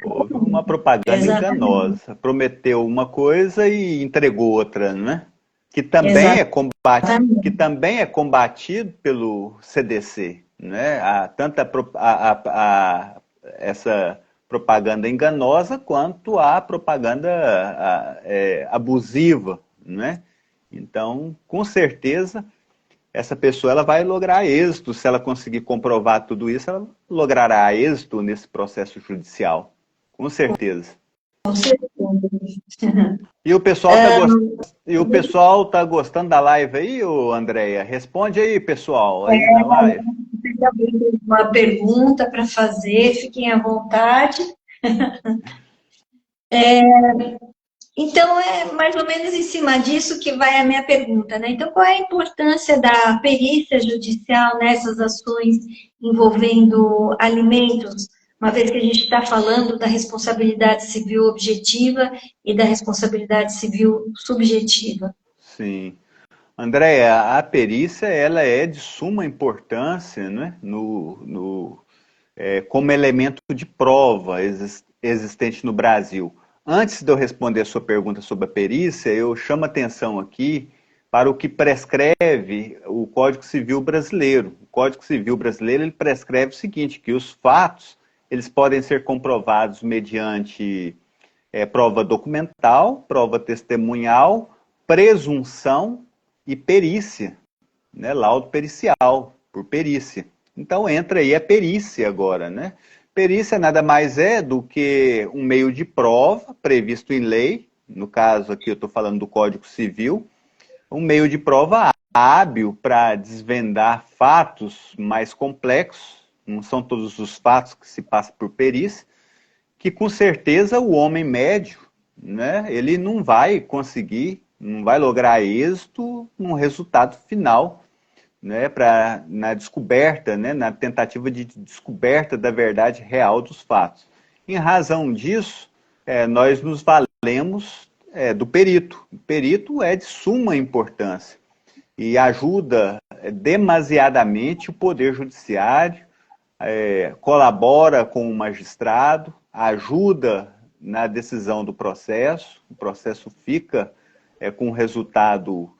Houve uma propaganda enganosa. Prometeu uma coisa e entregou outra, não é? Que também é combatido pelo CDC, né? Essa propaganda enganosa quanto a propaganda abusiva, né? Então, com certeza, essa pessoa ela vai lograr êxito. Se ela conseguir comprovar tudo isso, ela logrará êxito nesse processo judicial. Com certeza. Com certeza. E o pessoal tá gostando da live aí, ô Andréia? Responde aí, pessoal, aí na live. Uma pergunta para fazer, fiquem à vontade. Então, é mais ou menos em cima disso que vai a minha pergunta, né? Então, qual é a importância da perícia judicial nessas ações envolvendo alimentos, uma vez que a gente está falando da responsabilidade civil objetiva e da responsabilidade civil subjetiva? Sim. Andréia, a perícia ela é de suma importância, né, como elemento de prova existente no Brasil. Antes de eu responder a sua pergunta sobre a perícia, eu chamo a atenção aqui para o que prescreve o Código Civil brasileiro. O Código Civil brasileiro ele prescreve o seguinte, que os fatos eles podem ser comprovados mediante prova documental, prova testemunhal, presunção e perícia, né? Laudo pericial, por perícia. Então entra aí a perícia agora, né? Perícia nada mais é do que um meio de prova previsto em lei, no caso aqui eu estou falando do Código Civil, um meio de prova hábil para desvendar fatos mais complexos, não são todos os fatos que se passam por perícia, que com certeza o homem médio, né, ele não vai conseguir, não vai lograr êxito no resultado final, né, na descoberta, né, na tentativa de descoberta da verdade real dos fatos. Em razão disso, nós nos valemos do perito. O perito é de suma importância e ajuda demasiadamente o Poder Judiciário, colabora com o magistrado, ajuda na decisão do processo, o processo fica com um resultado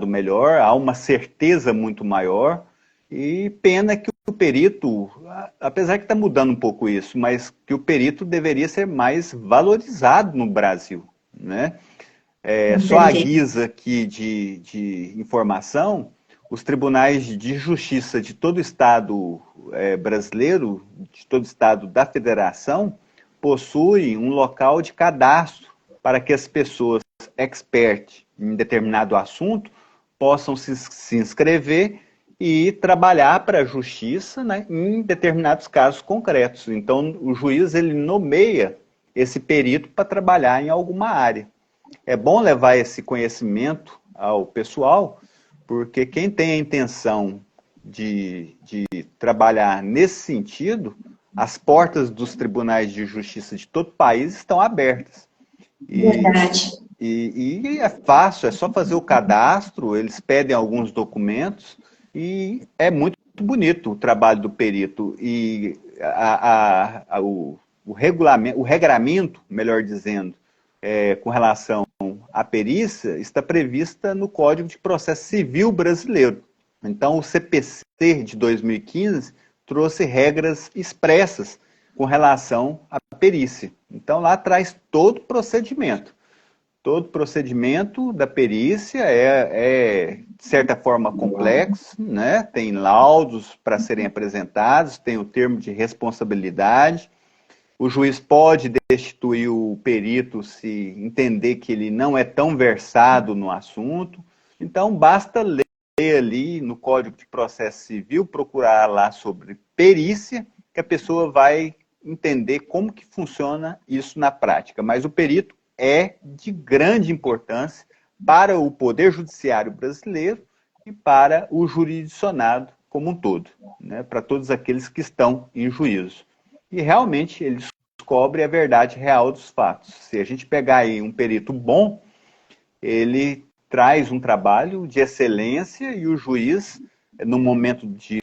melhor, há uma certeza muito maior, e pena que o perito, apesar que está mudando um pouco isso, mas que o perito deveria ser mais valorizado no Brasil, né? Só a guisa aqui de informação, os tribunais de justiça de todo o estado brasileiro, de todo o estado da federação, possuem um local de cadastro para que as pessoas expert em determinado assunto possam se inscrever e trabalhar para a justiça, né, em determinados casos concretos. Então, o juiz ele nomeia esse perito para trabalhar em alguma área. É bom levar esse conhecimento ao pessoal, porque quem tem a intenção de trabalhar nesse sentido, as portas dos tribunais de justiça de todo o país estão abertas. Verdade. E é fácil, é só fazer o cadastro, eles pedem alguns documentos e é muito bonito o trabalho do perito. E o regulamento, o regramento, melhor dizendo, com relação à perícia, está prevista no Código de Processo Civil brasileiro. Então, o CPC de 2015 trouxe regras expressas com relação à perícia. Então, lá traz todo o procedimento. Todo o procedimento da perícia de certa forma, complexo, né? Tem laudos para serem apresentados, tem o termo de responsabilidade. O juiz pode destituir o perito se entender que ele não é tão versado no assunto. Então, basta ler ali no Código de Processo Civil, procurar lá sobre perícia, que a pessoa vai entender como que funciona isso na prática. Mas o perito é de grande importância para o Poder Judiciário brasileiro e para o jurisdicionado como um todo, né? Para todos aqueles que estão em juízo. E realmente ele descobre a verdade real dos fatos. Se a gente pegar aí um perito bom, ele traz um trabalho de excelência e o juiz, no momento de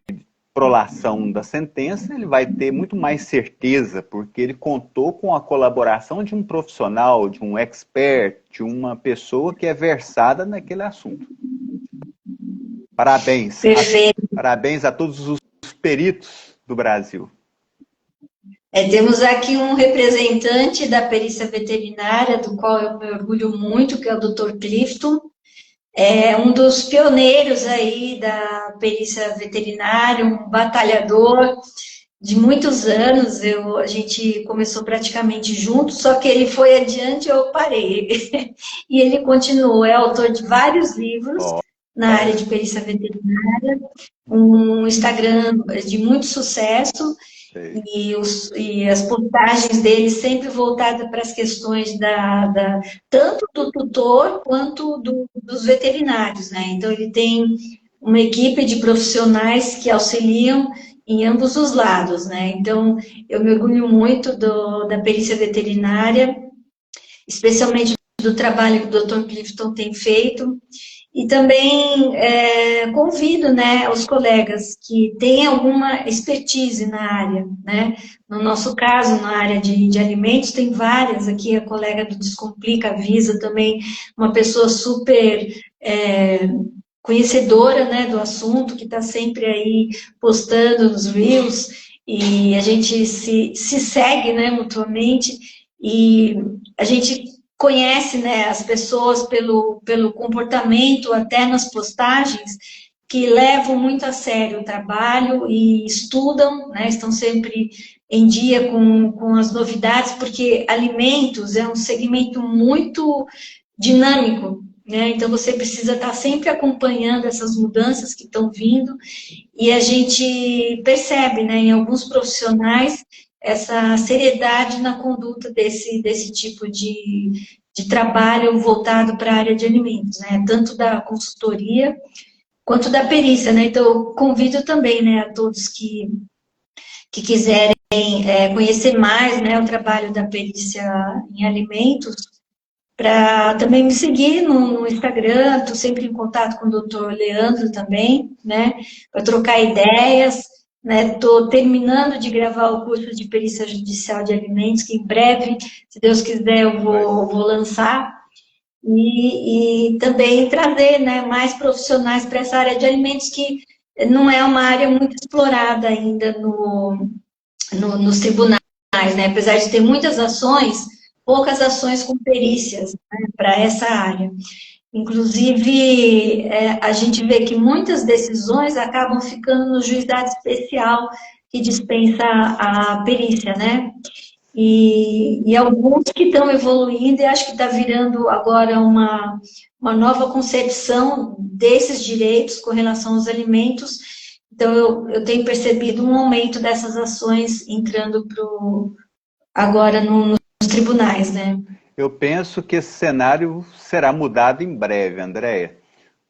prolação da sentença, ele vai ter muito mais certeza, porque ele contou com a colaboração de um profissional, de um expert, de uma pessoa que é versada naquele assunto. Parabéns. Perfeito. Parabéns a todos os peritos do Brasil. Temos aqui um representante da perícia veterinária, do qual eu me orgulho muito, que é o Dr. Clifton. É um dos pioneiros aí da perícia veterinária, um batalhador de muitos anos. A gente começou praticamente junto, só que ele foi adiante e eu parei. E ele continuou, é autor de vários livros na área de perícia veterinária, um Instagram de muito sucesso. E as postagens dele sempre voltadas para as questões tanto do tutor quanto dos veterinários, né? Então, ele tem uma equipe de profissionais que auxiliam em ambos os lados, né? Então, eu me orgulho muito da perícia veterinária, especialmente do trabalho que o Dr. Clifton tem feito. E também convido, né, os colegas que têm alguma expertise na área, né? No nosso caso, na área de alimentos, tem várias aqui, a colega do Descomplica avisa também, uma pessoa super conhecedora, né, do assunto, que está sempre aí postando nos Reels, e a gente se segue, né, mutuamente, e a gente conhece, né, as pessoas pelo comportamento, até nas postagens, que levam muito a sério o trabalho e estudam, né, estão sempre em dia com as novidades, porque alimentos é um segmento muito dinâmico, né, então você precisa estar sempre acompanhando essas mudanças que estão vindo, e a gente percebe, né, em alguns profissionais, essa seriedade na conduta desse tipo de trabalho voltado para a área de alimentos, né? Tanto da consultoria quanto da perícia, né? Então, eu convido também, né, a todos que quiserem conhecer mais, né, o trabalho da perícia em alimentos, para também me seguir no Instagram, estou sempre em contato com o doutor Leandro também, né, para trocar ideias. Estou terminando de gravar o curso de perícia judicial de alimentos, que em breve, se Deus quiser, eu vou lançar. E também trazer, né, mais profissionais para essa área de alimentos, que não é uma área muito explorada ainda nos tribunais, né? Apesar de ter muitas ações, poucas ações com perícias, né, para essa área. Inclusive, a gente vê que muitas decisões acabam ficando no juizado especial que dispensa a perícia, né? E alguns que estão evoluindo, e acho que está virando agora uma nova concepção desses direitos com relação aos alimentos. Então, eu tenho percebido um aumento dessas ações entrando agora nos tribunais, né? Eu penso que esse cenário será mudado em breve, Andréia,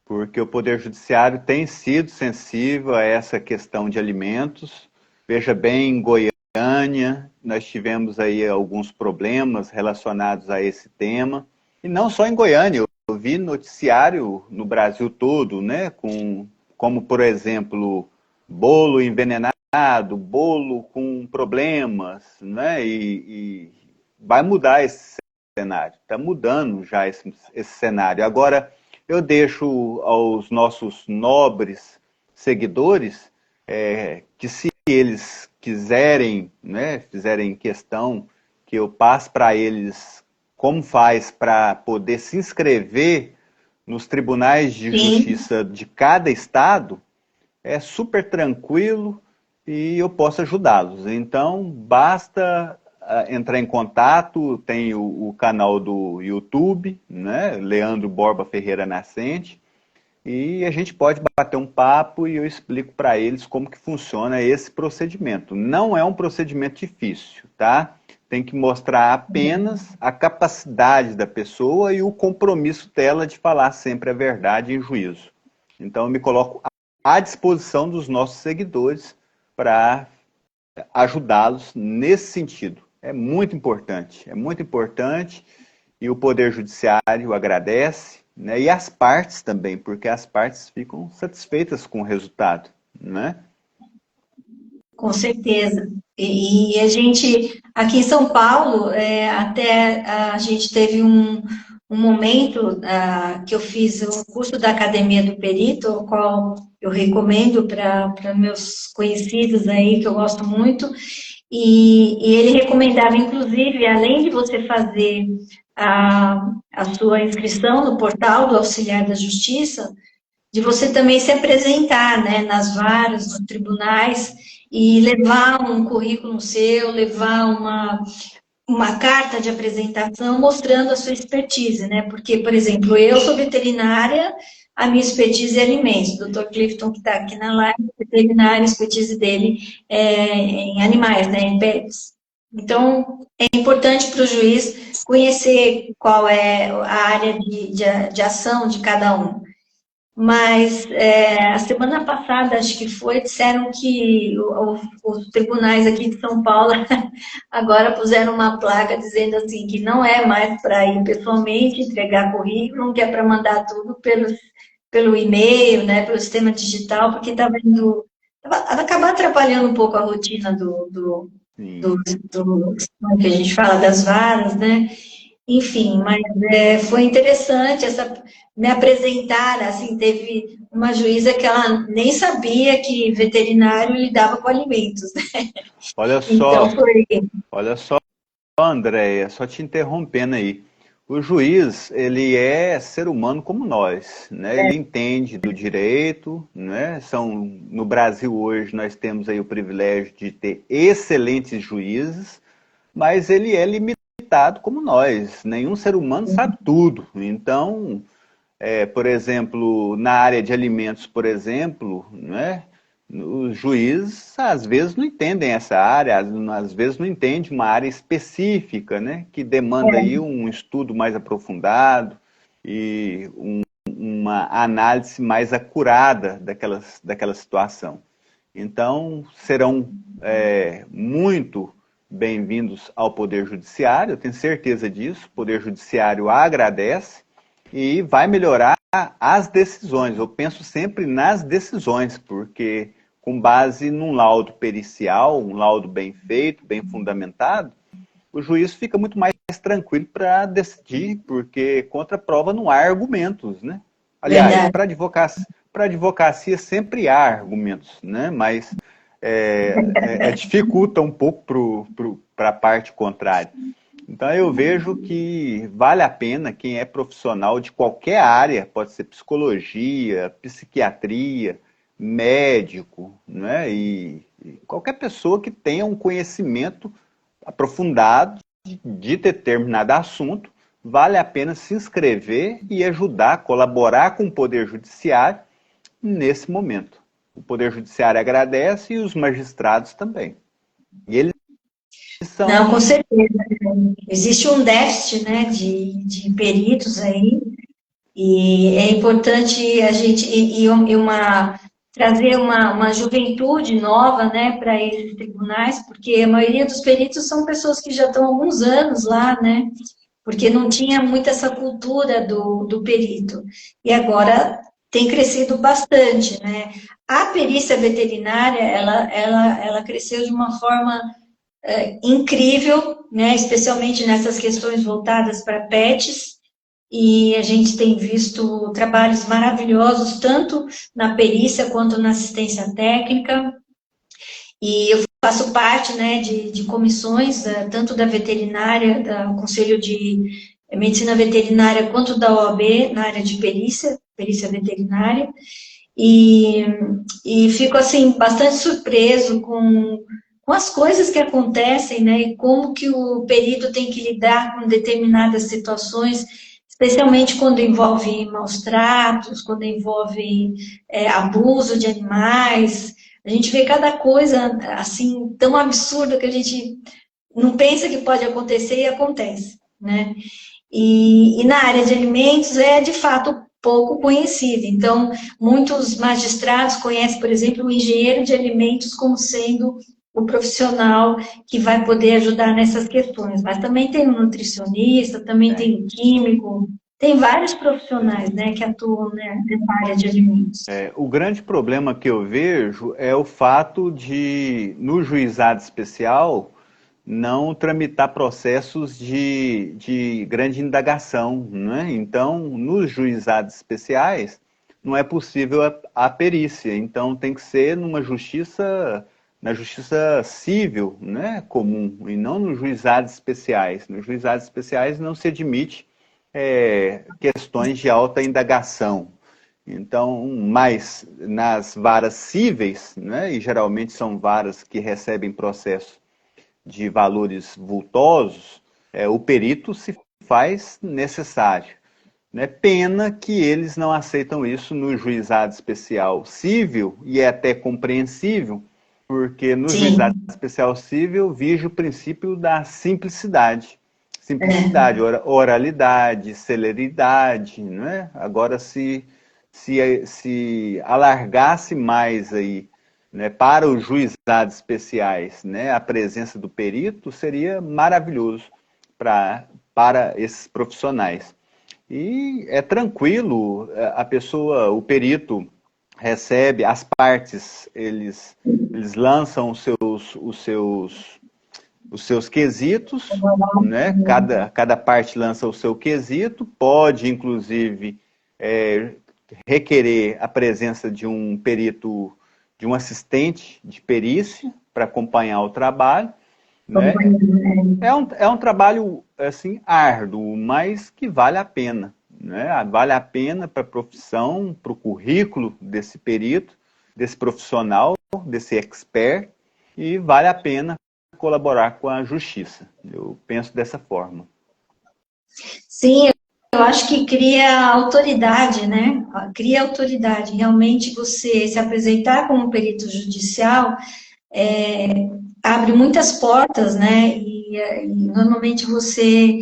porque o Poder Judiciário tem sido sensível a essa questão de alimentos. Veja bem, em Goiânia, nós tivemos aí alguns problemas relacionados a esse tema. E não só em Goiânia, eu vi noticiário no Brasil todo, né, como, por exemplo, bolo envenenado, bolo com problemas, né, e vai mudar esse cenário. Está mudando já esse cenário. Agora, eu deixo aos nossos nobres seguidores que se eles quiserem, né, fizerem questão que eu passe para eles como faz para poder se inscrever nos tribunais de Sim. justiça de cada estado, é super tranquilo e eu posso ajudá-los. Então, basta entrar em contato, tem o canal do YouTube, né, Leandro Borba Ferreira Nascente, e a gente pode bater um papo e eu explico para eles como que funciona esse procedimento. Não é um procedimento difícil, tá? Tem que mostrar apenas a capacidade da pessoa e o compromisso dela de falar sempre a verdade em juízo. Então eu me coloco à disposição dos nossos seguidores para ajudá-los nesse sentido. É muito importante e o Poder Judiciário agradece, né? E as partes também, porque as partes ficam satisfeitas com o resultado, né? Com certeza. E a gente, aqui em São Paulo, até a gente teve um momento que eu fiz o curso da Academia do Perito, o qual eu recomendo para meus conhecidos aí, que eu gosto muito, e ele recomendava, inclusive, além de você fazer a sua inscrição no portal do Auxiliar da Justiça, de você também se apresentar, né, nas varas, nos tribunais, e levar um currículo seu, levar uma carta de apresentação mostrando a sua expertise, né? Porque, por exemplo, eu sou veterinária, a minha expertise é alimentos. O Dr. Clifton, que está aqui na live, veterinária, a expertise dele é em animais, né, em pets. Então, é importante para o juiz conhecer qual é a área de ação de cada um. Mas a semana passada, acho que foi, disseram que os tribunais aqui de São Paulo agora puseram uma placa dizendo assim que não é mais para ir pessoalmente entregar currículo, que é para mandar tudo pelo e-mail, né, pelo sistema digital, porque estava indo acabar atrapalhando um pouco a rotina Sim. como que a gente fala, das varas, né? Enfim, mas foi interessante me apresentar, assim, teve uma juíza que ela nem sabia que veterinário lidava com alimentos, né? Olha Então só, foi, olha só, Andréia, só te interrompendo aí. O juiz, ele é ser humano como nós, né? Ele entende do direito, né? No Brasil hoje nós temos aí o privilégio de ter excelentes juízes, mas ele é limitado como nós. Nenhum ser humano sabe tudo. Então, por exemplo, na área de alimentos, por exemplo, né? Os juízes às vezes não entendem essa área, às vezes não entendem uma área específica, né? Que demanda aí um estudo mais aprofundado e uma análise mais acurada daquela situação. Então, serão muito bem-vindos ao Poder Judiciário, eu tenho certeza disso. O Poder Judiciário agradece e vai melhorar as decisões. Eu penso sempre nas decisões, porque com base num laudo pericial, um laudo bem feito, bem fundamentado, o juiz fica muito mais tranquilo para decidir, porque contra a prova não há argumentos, né? Aliás, verdade. para advocacia sempre há argumentos, né? Mas dificulta um pouco para a parte contrária. Então eu vejo que vale a pena quem é profissional de qualquer área, pode ser psicologia, psiquiatria, médico, né? E qualquer pessoa que tenha um conhecimento aprofundado de determinado assunto, vale a pena se inscrever e ajudar, colaborar com o Poder Judiciário nesse momento. O Poder Judiciário agradece e os magistrados também. E eles Não, com são... certeza. Existe um déficit, né, de peritos aí, e é importante a gente trazer uma juventude nova, né, para esses tribunais, porque a maioria dos peritos são pessoas que já estão há alguns anos lá, né, porque não tinha muito essa cultura do perito. E agora tem crescido bastante, né? A perícia veterinária, ela cresceu de uma forma incrível, né? Especialmente nessas questões voltadas para pets, e a gente tem visto trabalhos maravilhosos, tanto na perícia quanto na assistência técnica, e eu faço parte, né, de comissões, tanto da veterinária, do Conselho de Medicina Veterinária, quanto da OAB, na área de perícia, perícia veterinária, e, e fico, assim, bastante surpreso com as coisas que acontecem, né, e como que o perito tem que lidar com determinadas situações, especialmente quando envolve maus tratos, quando envolve abuso de animais. A gente vê cada coisa, assim, tão absurda que a gente não pensa que pode acontecer e acontece, né? E na área de alimentos é, de fato, pouco conhecida. Então, muitos magistrados conhecem, por exemplo, o engenheiro de alimentos como sendo o profissional que vai poder ajudar nessas questões. Mas também tem um nutricionista, também Tem, tem um químico, tem vários profissionais, né, que atuam, né, nessa área de alimentos. o grande problema que eu vejo é o fato de, no juizado especial, não tramitar processos de grande indagação, né? Então, nos juizados especiais, não é possível a perícia. Então, tem que ser na justiça civil, né, comum, e não nos juizados especiais. Nos juizados especiais não se admite questões de alta indagação. Então, mas nas varas cíveis, né, e geralmente são varas que recebem processo de valores vultosos, o perito se faz necessário. Né? Pena que eles não aceitam isso no juizado especial civil, e é até compreensível, porque no juizado Sim, especial civil vige o princípio da simplicidade. Simplicidade, oralidade, celeridade. Né? Agora, se alargasse mais aí, né, para os juizados especiais, né, a presença do perito, seria maravilhoso para esses profissionais. E é tranquilo, a pessoa, o perito recebe, as partes, eles lançam os seus quesitos, né? Cada parte lança o seu quesito, pode, inclusive, requerer a presença de um perito, de um assistente de perícia para acompanhar o trabalho, né? É um trabalho assim árduo, mas que vale a pena, né? Vale a pena para a profissão, para o currículo desse perito, desse profissional, desse expert, e vale a pena colaborar com a justiça. Eu penso dessa forma. sim, eu acho que cria autoridade, né? Cria autoridade. Realmente, você se apresentar como perito judicial abre muitas portas, né? E normalmente você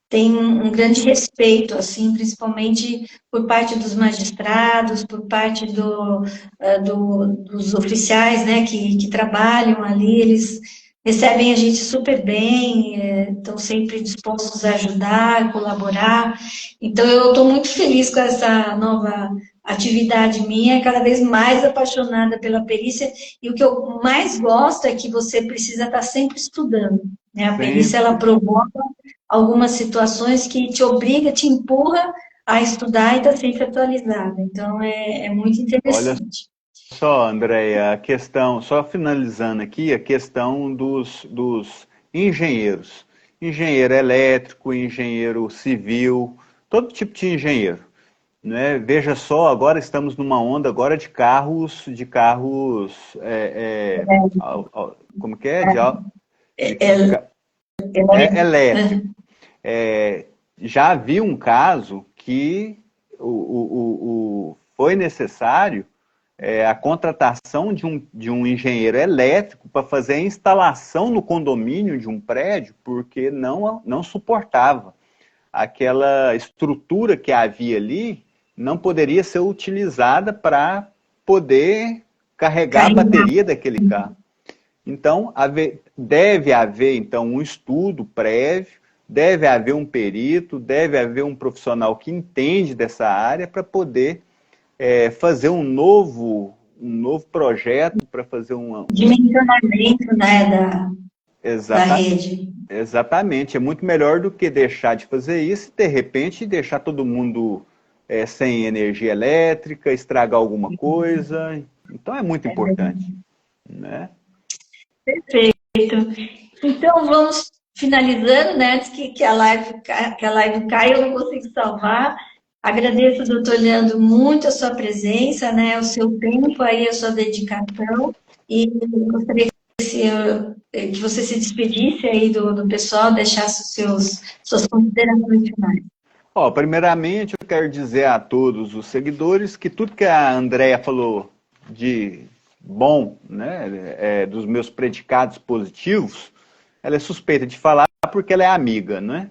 tem um grande respeito, assim, principalmente por parte dos magistrados, por parte dos oficiais, né, que trabalham ali, eles recebem a gente super bem, estão sempre dispostos a ajudar, colaborar. Então, eu estou muito feliz com essa nova atividade minha, cada vez mais apaixonada pela perícia, e o que eu mais gosto é que você precisa estar sempre estudando, né? A perícia, ela Sempre. provoca algumas situações que te obriga, te empurra a estudar e estar sempre atualizada. Então, é muito Olha interessante. só, Andréia, a questão, só finalizando aqui, a questão dos engenheiros. Engenheiro elétrico, engenheiro civil, todo tipo de engenheiro. Né? Veja só, agora estamos numa onda agora de carros, como que é? De, elétrico. Já havia um caso que foi necessário a contratação de um engenheiro elétrico para fazer a instalação no condomínio de um prédio, porque não suportava. Aquela estrutura que havia ali não poderia ser utilizada para poder carregar a bateria daquele carro. Então, deve haver então, um estudo prévio, deve haver um perito, deve haver um profissional que entende dessa área para poder fazer um novo projeto, para fazer dimensionamento, né, da rede. Exatamente. É muito melhor do que deixar de fazer isso e, de repente, deixar todo mundo sem energia elétrica, estragar alguma coisa. Então, é muito importante. Né? Perfeito. Então, vamos finalizando, né? Antes que a live caia, eu não consigo salvar. Agradeço, doutor Leandro, muito a sua presença, né? O seu tempo aí, a sua dedicação. E gostaria que você se despedisse aí do pessoal, deixasse suas considerações finais. Primeiramente, eu quero dizer a todos os seguidores que tudo que a Andrea falou de bom, né, dos meus predicados positivos, ela é suspeita de falar porque ela é amiga, né?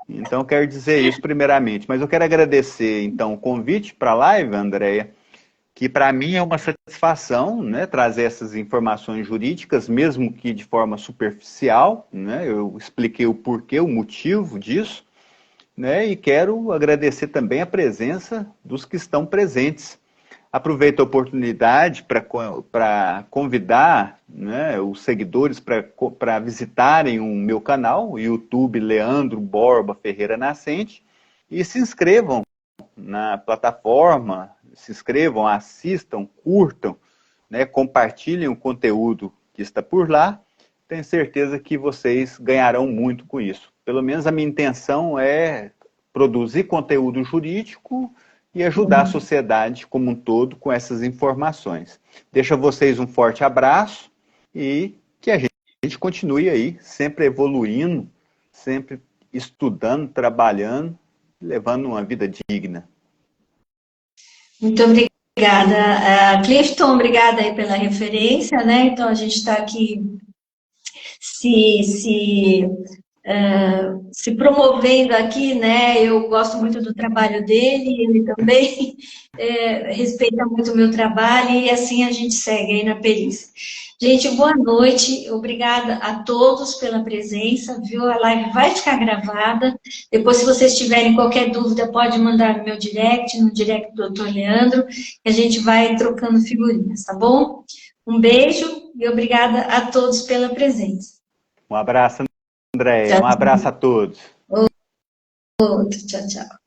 Então, eu quero dizer isso primeiramente. Mas eu quero agradecer, então, o convite para a live, Andrea, que para mim é uma satisfação, né, trazer essas informações jurídicas, mesmo que de forma superficial, né? Eu expliquei o porquê, o motivo disso, né? E quero agradecer também a presença dos que estão presentes. Aproveito a oportunidade para convidar, né, os seguidores para visitarem o meu canal, o YouTube Leandro Borba Ferreira Nascente, e se inscrevam na plataforma, se inscrevam, assistam, curtam, né, compartilhem o conteúdo que está por lá. Tenho certeza que vocês ganharão muito com isso. Pelo menos a minha intenção é produzir conteúdo jurídico e ajudar a sociedade como um todo com essas informações. Deixo a vocês um forte abraço e que a gente continue aí, sempre evoluindo, sempre estudando, trabalhando, levando uma vida digna. Muito obrigada. Clifton, obrigada aí pela referência, né? Então, a gente está aqui se promovendo aqui, né? Eu gosto muito do trabalho dele, ele também respeita muito o meu trabalho e assim a gente segue aí na perícia. Gente, boa noite, obrigada a todos pela presença, viu? A live vai ficar gravada. Depois, se vocês tiverem qualquer dúvida, pode mandar no meu direct, no direct do Dr. Leandro, e a gente vai trocando figurinhas, tá bom? Um beijo e obrigada a todos pela presença. Um abraço, Andréia. Um abraço a todos. Outro, tchau, tchau.